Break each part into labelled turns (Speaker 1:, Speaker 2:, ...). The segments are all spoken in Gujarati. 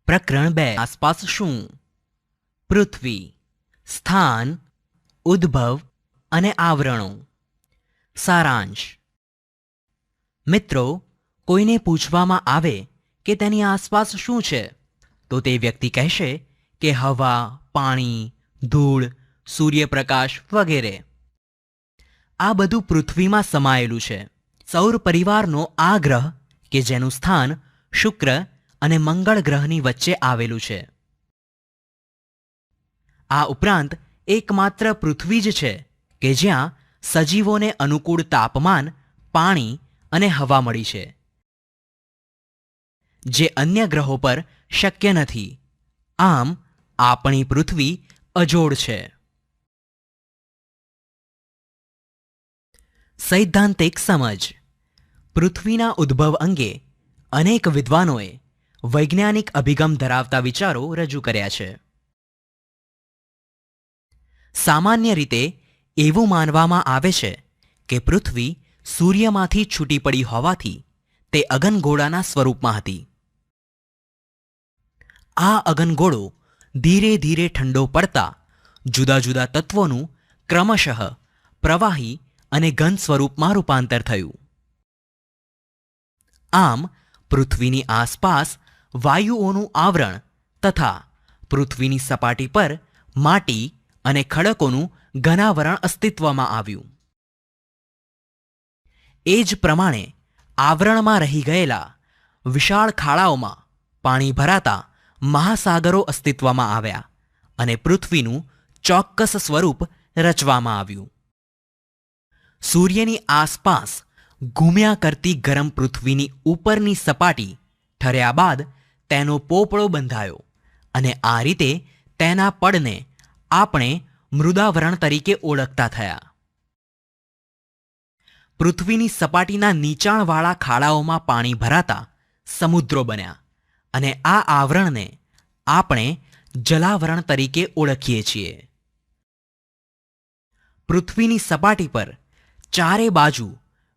Speaker 1: પ્રકરણ 2 આસપાસ શું? પૃથ્વી, સ્થાન, ઉદ્ભવ અને આવરણો. સારાંશ. મિત્રો, કોઈને પૂછવામાં આવે કે તેની આસપાસ શું છે તો તે વ્યક્તિ કહેશે કે હવા, પાણી, ધૂળ, સૂર્યપ્રકાશ વગેરે. આ બધું પૃથ્વીમાં સમાયેલું છે. સૌર પરિવારનો આ ગ્રહ કે જેનું સ્થાન શુક્ર અને મંગળ ગ્રહની વચ્ચે આવેલું છે. આ ઉપરાંત એકમાત્ર પૃથ્વી જ છે કે જ્યાં સજીવોને અનુકૂળ તાપમાન, પાણી અને હવા મળી છે, જે અન્ય ગ્રહો પર શક્ય નથી. આમ આપણી પૃથ્વી અજોડ છે. સૈદ્ધાંતિક સમજ. પૃથ્વીના ઉદ્ભવ અંગે અનેક વિદ્વાનોએ વૈજ્ઞાનિક અભિગમ ધરાવતા વિચારો રજૂ કર્યા છે. સામાન્ય રીતે એવું માનવામાં આવે છે કે પૃથ્વી સૂર્યમાંથી છૂટી પડી હોવાથી તે અગનગોળાના સ્વરૂપમાં હતી. આ અગનગોળો ધીરે ધીરે ઠંડો પડતા જુદા જુદા તત્વોનું ક્રમશઃ પ્રવાહી અને ઘન સ્વરૂપમાં રૂપાંતર થયું. આમ પૃથ્વીની આસપાસ વાયુઓનું આવરણ તથા પૃથ્વીની સપાટી પર માટી અને ખડકોનું ઘનાવરણ અસ્તિત્વમાં આવ્યું. એ જ પ્રમાણે આવરણમાં રહી ગયેલા વિશાળ ખાડાઓમાં પાણી ભરાતા મહાસાગરો અસ્તિત્વમાં આવ્યા અને પૃથ્વીનું ચોક્કસ સ્વરૂપ રચવામાં આવ્યું. સૂર્યની આસપાસ ઘૂમ્યા કરતી ગરમ પૃથ્વીની ઉપરની સપાટી ઠર્યા બાદ તેનો પોપડો બંધાયો અને આ રીતે તેના પડને આપણે મૃદાવરણ તરીકે ઓળખતા થયા. પૃથ્વીની સપાટીના નીચાણવાળા ખાડાઓમાં પાણી ભરાતા સમુદ્રો બન્યા અને આ આવરણને આપણે જલાવરણ તરીકે ઓળખીએ છીએ. પૃથ્વીની સપાટી પર ચારે બાજુ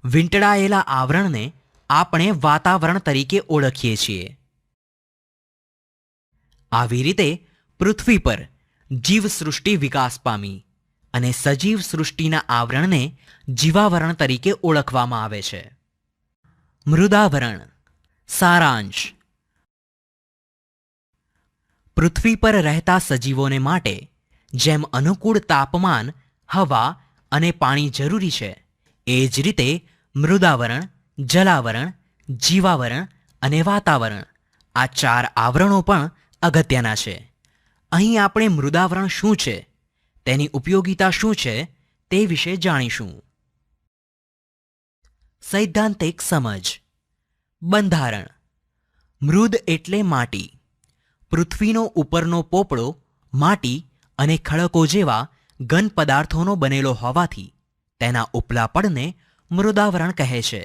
Speaker 1: વીંટળાયેલા આવરણને આપણે વાતાવરણ તરીકે ઓળખીએ છીએ. આવી રીતે પૃથ્વી પર જીવસૃષ્ટિ વિકાસ પામી અને સજીવ સૃષ્ટિના આવરણને જીવાવરણ તરીકે ઓળખવામાં આવે છે. મૃદાવરણ. સારાંશ. પૃથ્વી પર રહેતા સજીવોને માટે જેમ અનુકૂળ તાપમાન, હવા અને પાણી જરૂરી છે, એ જ રીતે મૃદાવરણ, જલાવરણ, જીવાવરણ અને વાતાવરણ આ 4 આવરણો પણ અગત્યના છે. અહીં આપણે મૃદાવરણ શું છે, તેની ઉપયોગિતા શું છે તે વિશે જાણીશું. સૈદ્ધાંતિક સમજ. બંધારણ. મૃદ એટલે માટી. પૃથ્વીનો ઉપરનો પોપડો માટી અને ખડકો જેવા ઘન પદાર્થોનો બનેલો હોવાથી તેના ઉપલા પડને મૃદાવરણ કહે છે.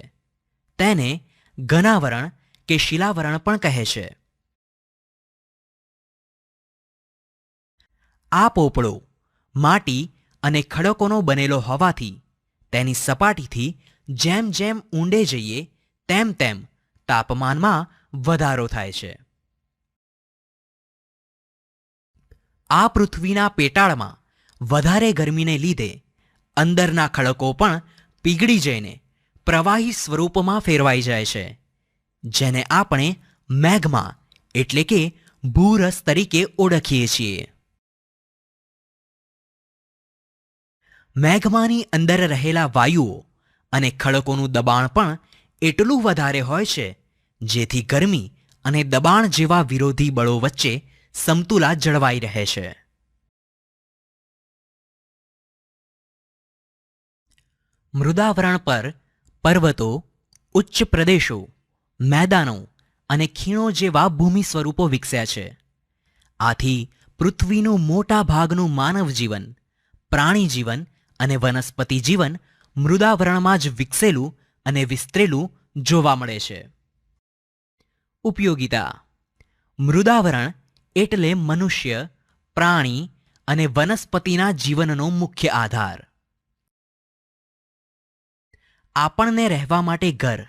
Speaker 1: તેને ઘનાવરણ કે શિલાવરણ પણ કહે છે. આ પોપડો માટી અને ખડકોનો બનેલો હોવાથી તેની સપાટીથી જેમ જેમ ઊંડે જઈએ તેમ તેમ તાપમાનમાં વધારો થાય છે. આ પૃથ્વીના પેટાળમાં વધારે ગરમીને લીધે અંદરના ખડકો પણ પીગળી જઈને પ્રવાહી સ્વરૂપમાં ફેરવાઈ જાય છે, જેને આપણે મેગ્મા એટલે કે ભૂરસ તરીકે ઓળખીએ છીએ. મેગ્માની અંદર રહેલા વાયુઓ અને ખડકોનું દબાણ પણ એટલું વધારે હોય છે જેથી ગરમી અને દબાણ જેવા વિરોધી બળો વચ્ચે સમતુલા જળવાઈ રહે છે. મૃદાવરણ પર પર્વતો, ઉચ્ચ પ્રદેશો, મેદાનો અને ખીણો જેવા ભૂમિ સ્વરૂપો વિકસ્યા છે. આથી પૃથ્વીનું મોટા ભાગનું માનવ જીવન, પ્રાણી જીવન અને વનસ્પતિ જીવન મૃદાવરણમાં જ વિકસેલું અને વિસ્તરેલું જોવા મળે છે. ઉપયોગિતા. મૃદાવરણ એટલે મનુષ્ય, પ્રાણી અને વનસ્પતિના જીવનનો મુખ્ય આધાર. આપણને રહેવા માટે ઘર,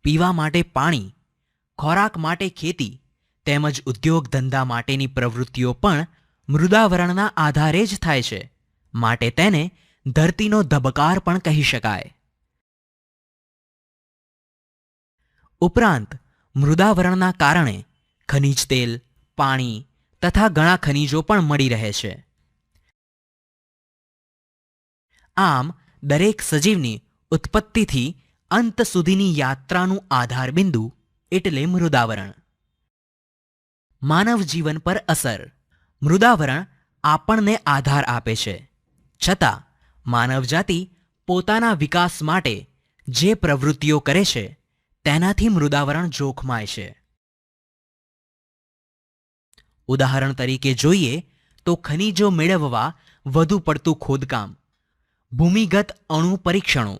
Speaker 1: પીવા માટે પાણી, ખોરાક માટે ખેતી તેમજ ઉદ્યોગ ધંધા માટેની પ્રવૃત્તિઓ પણ મૃદાવરણના આધારે જ થાય છે, માટે તેને ધરતીનો ધબકાર પણ કહી શકાય. ઉપરાંત મૃદાવરણના કારણે ખનિજ તેલ, પાણી તથા ઘણા ખનિજો પણ મળી રહે છે. આમ દરેક સજીવની ઉત્પત્તિથી અંત સુધીની યાત્રાનું આધારબિંદુ એટલે મૃદાવરણ. માનવ જીવન પર અસર. મૃદાવરણ આપણને આધાર આપે છે, છતાં માનવજાતિ પોતાના વિકાસ માટે જે પ્રવૃત્તિઓ કરે છે તેનાથી મૃદાવરણ જોખમાય છે. ઉદાહરણ તરીકે જોઈએ તો ખનિજો મેળવવા વધુ પડતું ખોદકામ, ભૂમિગત અણુ પરીક્ષણો,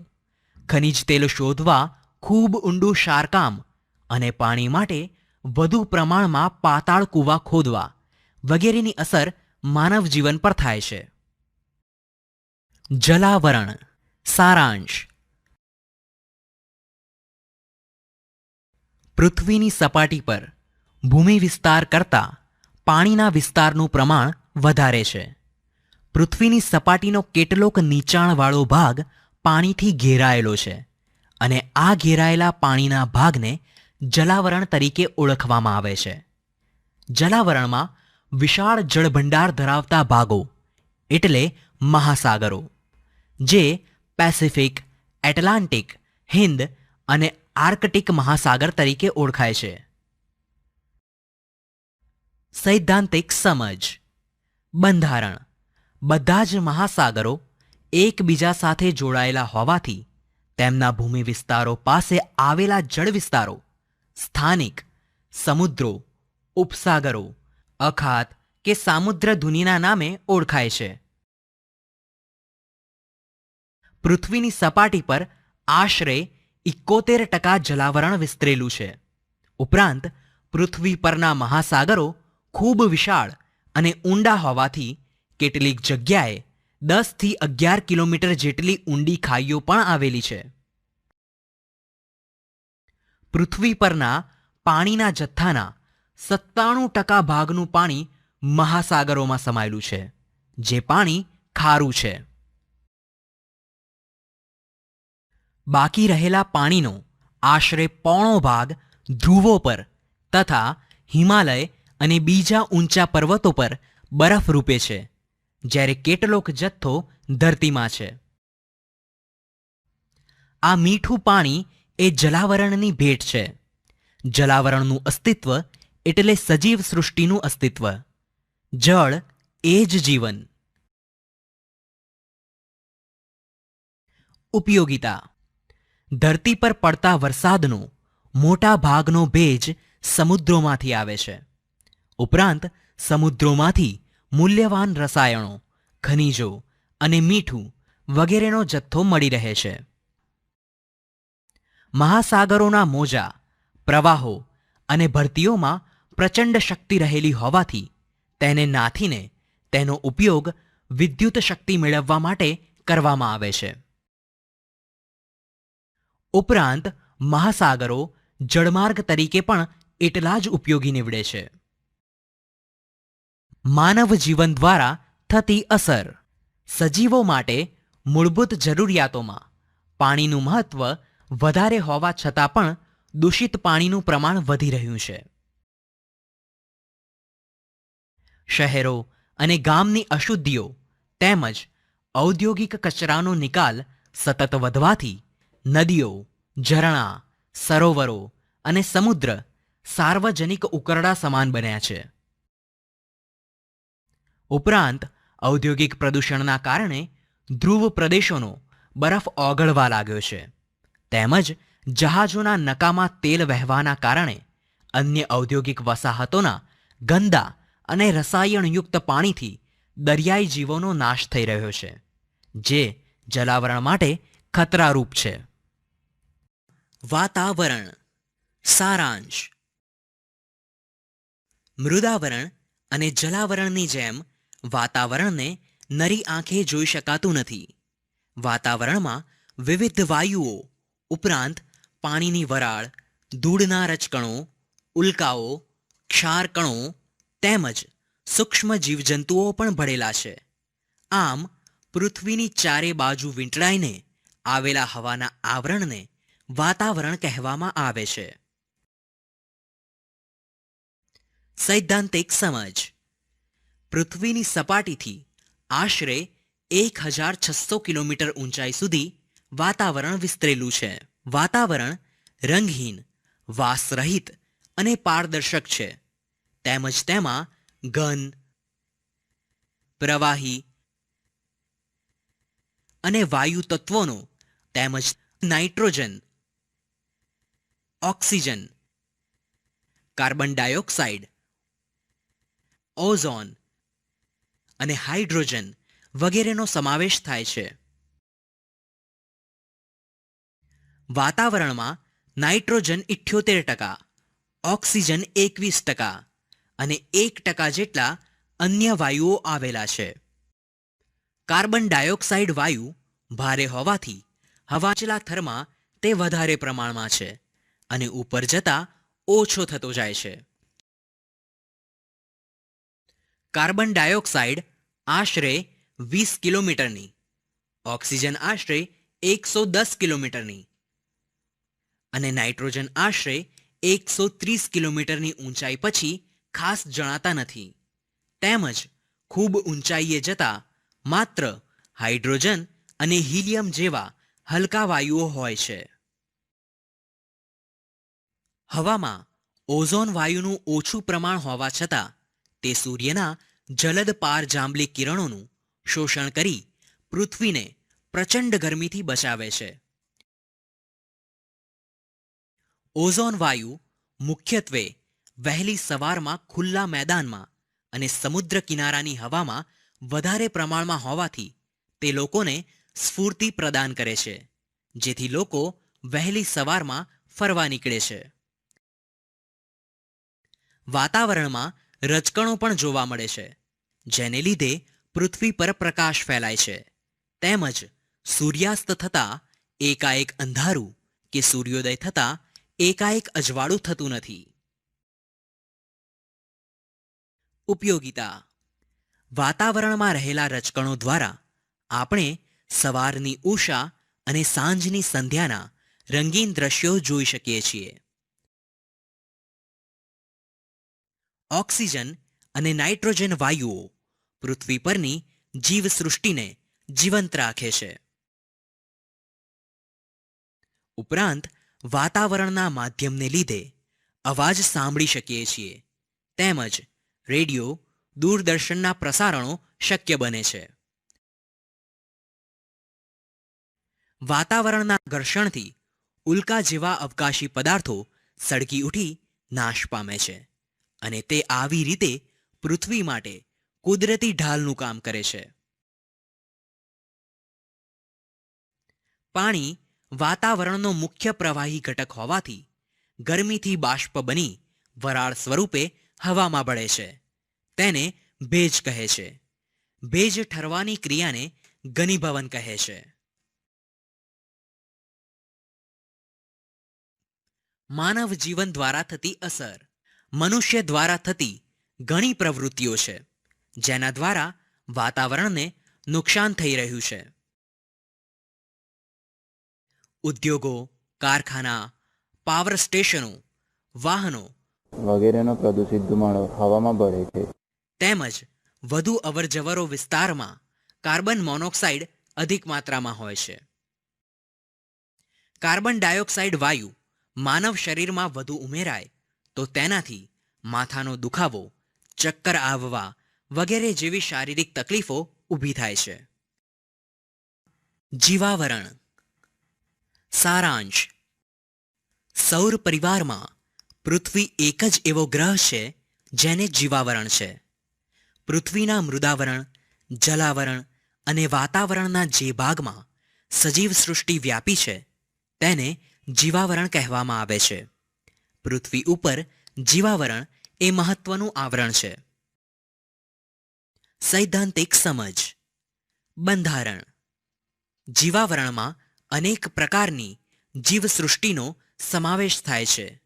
Speaker 1: ખનિજ તેલ શોધવા ખૂબ ઊંડું શારકામ અને પાણી માટે વધુ પ્રમાણમાં પાતાળ કૂવા ખોદવા વગેરેની અસર માનવ જીવન પર થાય છે. જલાવરણ. સારાંશ. પૃથ્વીની સપાટી પર ભૂમિ વિસ્તાર કરતાં પાણીના વિસ્તારનું પ્રમાણ વધારે છે. પૃથ્વીની સપાટીનો કેટલોક નીચાણવાળો ભાગ પાણીથી ઘેરાયેલો છે અને આ ઘેરાયેલા પાણીના ભાગને જલાવરણ તરીકે ઓળખવામાં આવે છે. જલાવરણમાં વિશાળ જળભંડાર ધરાવતા ભાગો એટલે મહાસાગરો, જે પેસિફિક, એટલાન્ટિક, હિન્દ અને આર્કટિક મહાસાગર તરીકે ઓળખાય છે. સૈદ્ધાંતિક સમજ. બંધારણ. બધા જ મહાસાગરો એકબીજા સાથે જોડાયેલા હોવાથી તેમના ભૂમિ વિસ્તારો પાસે આવેલા જળ વિસ્તારો સ્થાનિક, સમુદ્રો, ઉપસાગરો, અખાત કે સામુદ્રધુનીના નામે ઓળખાય છે. પૃથ્વીની સપાટી પર આશરે 71% જલાવરણ વિસ્તરેલું છે. ઉપરાંત પૃથ્વી પરના મહાસાગરો ખૂબ વિશાળ અને ઊંડા હોવાથી કેટલીક જગ્યાએ 10 થી 11 કિલોમીટર જેટલી ઊંડી ખાઈઓ પણ આવેલી છે. પૃથ્વી પરના પાણીના જથ્થાના 97% ભાગનું પાણી મહાસાગરોમાં સમાયેલું છે, જે પાણી ખારું છે. બાકી રહેલા પાણીનો આશરે પોણો ભાગ ધ્રુવો પર તથા હિમાલય અને બીજા ઊંચા પર્વતો પર બરફ રૂપે છે, જ્યારે કેટલોક જથ્થો ધરતીમાં છે. આ મીઠું પાણી એ જલાવરણની ભેટ છે. જલાવરણનું અસ્તિત્વ એટલે સજીવ સૃષ્ટિનું અસ્તિત્વ. જળ એ જ જીવન. ઉપયોગિતા. ધરતી પર પડતા વરસાદનો મોટા ભાગનો ભેજ સમુદ્રોમાંથી આવે છે. ઉપરાંત સમુદ્રોમાંથી મૂલ્યવાન રસાયણો, ખનિજો અને મીઠું વગેરેનો જથ્થો મળી રહે છે. મહાસાગરોના મોજા, પ્રવાહો અને ભરતીઓમાં પ્રચંડ શક્તિ રહેલી હોવાથી તેને નાથીને તેનો ઉપયોગ વિદ્યુત શક્તિ મેળવવા માટે કરવામાં આવે છે. ઉપરાંત મહાસાગરો જળમાર્ગ તરીકે પણ એટલા જ ઉપયોગી નીવડે છે. માનવ જીવન દ્વારા થતી અસર. સજીવો માટે મૂળભૂત જરૂરિયાતોમાં પાણીનું મહત્વ વધારે હોવા છતાં પણ દૂષિત પાણીનું પ્રમાણ વધી રહ્યું છે. શહેરો અને ગામની અશુદ્ધિઓ તેમજ ઔદ્યોગિક કચરાનો નિકાલ સતત વધવાથી નદીઓ, ઝરણા, સરોવરો અને સમુદ્ર સાર્વજનિક ઉકરડા સમાન બન્યા છે. ઉપરાંત ઔદ્યોગિક પ્રદૂષણના કારણે ધ્રુવ પ્રદેશોનો બરફ ઓગળવા લાગ્યો છે, તેમજ જહાજોના નકામા તેલ વહેવાના કારણે અન્ય ઔદ્યોગિક વસાહતોના ગંદા અને રસાયણયુક્ત પાણીથી દરિયાઈ જીવોનો નાશ થઈ રહ્યો છે, જે જલાવરણ માટે ખતરારૂપ છે. વાતાવરણ. સારાંશ. મૃદાવરણ અને જલાવરણની જેમ વાતાવરણને નરી આંખે જોઈ શકાતું નથી. વાતાવરણમાં વિવિધ વાયુઓ ઉપરાંત પાણીની વરાળ, ધૂળના રજકણો, ઉલ્કાઓ, ક્ષાર કણો તેમજ સૂક્ષ્મ જીવજંતુઓ પણ ભળેલા છે. આમ પૃથ્વીની ચારે બાજુ વીંટળાઈને આવેલા હવાના આવરણને વાતાવરણ કહેવામાં આવે છે. સૈદ્ધાંતિક સમજ. પૃથ્વીની સપાટીથી આશરે 1600 કિલોમીટર ઊંચાઈ સુધી વાતાવરણ વિસ્તરેલું છે. વાતાવરણ રંગહીન, વાસરહિત અને પારદર્શક છે. તેમજ તેમાં ઘન, પ્રવાહી અને વાયુ તત્વોનો તેમજ nitrogen, oxygen, carbon dioxide, ozone અને હાઇડ્રોજન વગેરેનો સમાવેશ થાય છે. વાતાવરણમાં નાઇટ્રોજન 78%, ઓક્સિજન 21% અને 1% જેટલા અન્ય વાયુઓ આવેલા છે. કાર્બન ડાયોક્સાઇડ વાયુ ભારે હોવાથી હવાના થરમાં તે વધારે પ્રમાણમાં છે અને ઉપર જતા ઓછો થતો જાય છે. કાર્બન ડાયોક્સાઇડ આશરે 20 કિલોમીટરની, ઓક્સિજન આશરે 110 કિલોમીટરની અને નાઇટ્રોજન આશરે 130 કિલોમીટરની ઊંચાઈ પછી ખાસ જણાતા નથી. તેમજ ખૂબ ઊંચાઈએ જતા માત્ર હાઇડ્રોજન અને હિલિયમ જેવા હલકા વાયુઓ હોય છે. હવામાં ઓઝોન વાયુનું ઓછું પ્રમાણ હોવા છતાં તે સૂર્યના જલદ પારજાંબલી કિરણોનું શોષણ કરી પૃથ્વીને પ્રચંડ ગરમીથી બચાવે છે. ઓઝોન વાયુ મુખ્યત્વે વહેલી સવારમાં ખુલ્લા મેદાનમાં અને સમુદ્ર કિનારાની હવામાં વધારે પ્રમાણમાં હોવાથી તે લોકોને સ્ફૂર્તિ પ્રદાન કરે છે, જેથી લોકો વહેલી સવારમાં ફરવા નીકળે છે. વાતાવરણમાં રજકણો પણ જોવા મળે છે, જેને લીધે પૃથ્વી પર પ્રકાશ ફેલાય છે. તેમજ સૂર્યાસ્ત થતાં એકાએક અંધારું કે સૂર્યોદય થતાં એકાએક અજવાળું થતું નથી. ઉપયોગિતા. વાતાવરણમાં રહેલા રજકણો દ્વારા આપણે સવારની ઉષા અને સાંજની સંધ્યાના રંગીન દ્રશ્યો જોઈ શકીએ છીએ. ઓક્સિજન અને નાઇટ્રોજન વાયુઓ પૃથ્વી પરની જીવસૃષ્ટિને જીવંત રાખે છે. ઉપરાંત વાતાવરણના માધ્યમને લીધે અવાજ સાંભળી શકીએ છીએ. તેમજ રેડિયો, દૂરદર્શનના પ્રસારણો શક્ય બને છે. વાતાવરણના ઘર્ષણથી ઉલ્કા જેવા અવકાશી પદાર્થો સળગી ઉઠી નાશ પામે છે અને તે આવી રીતે પૃથ્વી માટે કુદરતી ઢાલનું કામ કરે છે. પાણી વાતાવરણનો મુખ્ય પ્રવાહી ઘટક હોવાથી ગરમીથી બાષ્પ બની વરાળ સ્વરૂપે હવામાં ભળે છે. તેને ભેજ કહે છે. ભેજ ઠરવાની ક્રિયાને ઘનીભવન કહે છે. માનવ જીવન દ્વારા થતી અસર. મનુષ્ય દ્વારા થતી ઘણી પ્રવૃત્તિઓ છે, જેના દ્વારા વાતાવરણને નુકસાન થઈ રહ્યું છે. ઉદ્યોગો, કારખાના, પાવર સ્ટેશનો, વાહનો
Speaker 2: વગેરેનો પ્રદૂષિત ધુમાડો હવામાં ભળે છે.
Speaker 1: તેમજ વધુ અવરજવરો વિસ્તારમાં કાર્બન મોનોક્સાઇડ અધિક માત્રામાં હોય છે. કાર્બન ડાયોક્સાઇડ વાયુ માનવ શરીરમાં વધુ ઉમેરાય તો તેનાથી માથાનો દુખાવો, ચક્કર આવવા વગેરે જેવી શારીરિક તકલીફો ઊભી થાય છે. જીવાવરણ. સારાંશ. સૌર પરિવારમાં પૃથ્વી એક જ એવો ગ્રહ છે જેને જીવાવરણ છે. પૃથ્વીના મૃદાવરણ, જલાવરણ અને વાતાવરણના જે ભાગમાં સજીવ સૃષ્ટિ વ્યાપી છે તેને જીવાવરણ કહેવામાં આવે છે. પૃથ્વી ઉપર જીવાવરણ એ મહત્વનું આવરણ છે. સૈદ્ધાંતિક સમજ. બંધારણ. જીવાવરણમાં અનેક પ્રકારની જીવસૃષ્ટિનો સમાવેશ થાય છે.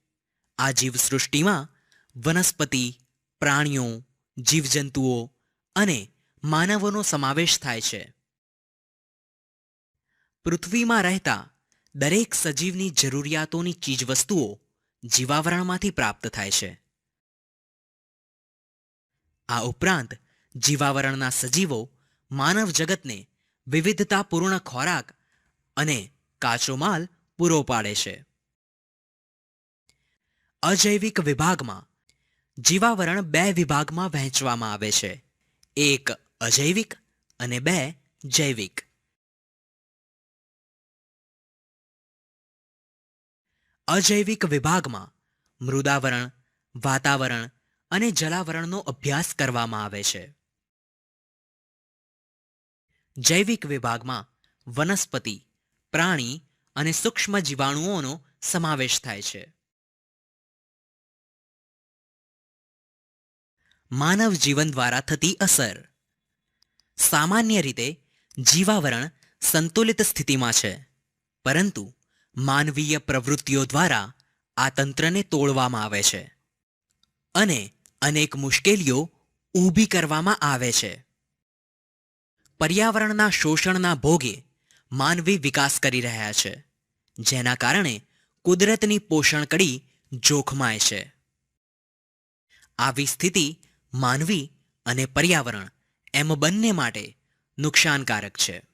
Speaker 1: આ જીવસૃષ્ટિમાં વનસ્પતિ, પ્રાણીઓ, જીવજંતુઓ અને માનવોનો સમાવેશ થાય છે. પૃથ્વીમાં રહેતા દરેક સજીવની જરૂરિયાતોની ચીજવસ્તુઓ જીવાવરણમાંથી પ્રાપ્ત થાય છે. આ ઉપરાંત જીવાવરણના સજીવો માનવ જગતને વિવિધતાપૂર્ણ ખોરાક અને કાચો માલ પૂરો પાડે છે. અજૈવિક વિભાગમાં જીવાવરણ 2 વિભાગમાં વહેંચવામાં આવે છે. 1 અજૈવિક અને 2 જૈવિક. અજૈવિક વિભાગમાં મૃદાવરણ, વાતાવરણ અને જલાવરણનો અભ્યાસ કરવામાં આવે છે. જૈવિક વિભાગમાં વનસ્પતિ, પ્રાણી અને સૂક્ષ્મ જીવાણુઓનો સમાવેશ થાય છે. માનવ જીવન દ્વારા થતી અસર. સામાન્ય રીતે જીવાવરણ સંતુલિત સ્થિતિમાં છે, પરંતુ માનવીય પ્રવૃત્તિઓ દ્વારા આ તંત્રને તોડવામાં આવે છે અને અનેક મુશ્કેલીઓ ઊભી કરવામાં આવે છે. પર્યાવરણના શોષણના ભોગે માનવી વિકાસ કરી રહ્યા છે, જેના કારણે કુદરતની પોષણ કડી જોખમાય છે. આવી સ્થિતિ માનવી અને પર્યાવરણ એમ બંને માટે નુકસાનકારક છે.